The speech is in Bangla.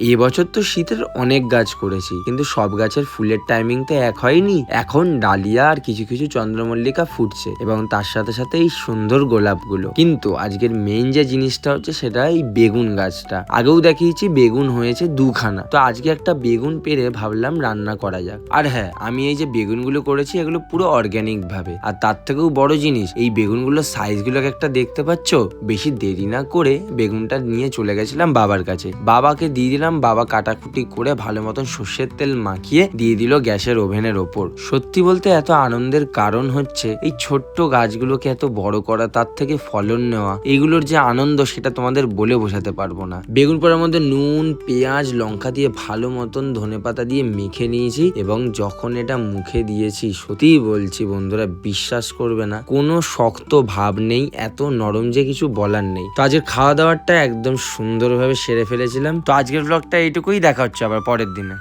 এবছর তো শীতের অনেক গাছ করেছি, কিন্তু সব গাছের ফুলের টাইমিং তো এক হয়নি। এখন ডালিয়া আর কিছু কিছু চন্দ্রমল্লিকা ফুটছে এবং তার সাথে সাথে এই সুন্দর গোলাপগুলো। কিন্তু আজকের মেইন যে জিনিসটা হচ্ছে সেটা এই বেগুন গাছটা। আগেও দেখিয়েছি বেগুন হয়েছে দুখানা, তো আজকে একটা বেগুন পেরে ভাবলাম রান্না করা যাক। আর হ্যাঁ, আমি এই যে বেগুনগুলো করেছি এগুলো পুরো অর্গ্যানিক ভাবে। আর তার থেকেও বড় জিনিস, এই বেগুনগুলোর সাইজগুলোকে একটা দেখতে পাচ্ছ। বেশি দেরি না করে বেগুনটা নিয়ে চলে গেছিলাম বাবার কাছে, বাবাকে দিয়ে দিলাম। বাবা কাটাকুটি করে ভালো মতন সর্ষের তেল মাখিয়ে দিয়ে দিল গ্যাসের ওভেনের ওপর। সত্যি বলতে এত আনন্দের কারণ হচ্ছে এই ছোট্ট গাছগুলোকে এত বড় করা, তার থেকে ফলন নেওয়া, এগুলোর যে আনন্দ সেটা তোমাদের বলে বোঝাতে পারবো না। বেগুন পোড়ার মধ্যে নুন, পেঁয়াজ, লঙ্কা দিয়ে ভালো মতন ধনেপাতা দিয়ে মেখে নিয়েছি এবং যখন এটা মুখে দিয়েছি, সত্যিই বলছি বন্ধুরা, বিশ্বাস করবে না, কোনো শক্ত ভাব নেই, এত নরম যে কিছু বলার নেই। তো আজকের খাওয়া দাওয়াটা একদম সুন্দরভাবে সেরে ফেলেছিলাম। তো আজকের ব্লগটা এইটুকুই, দেখা হচ্ছে আবার পরের দিনে।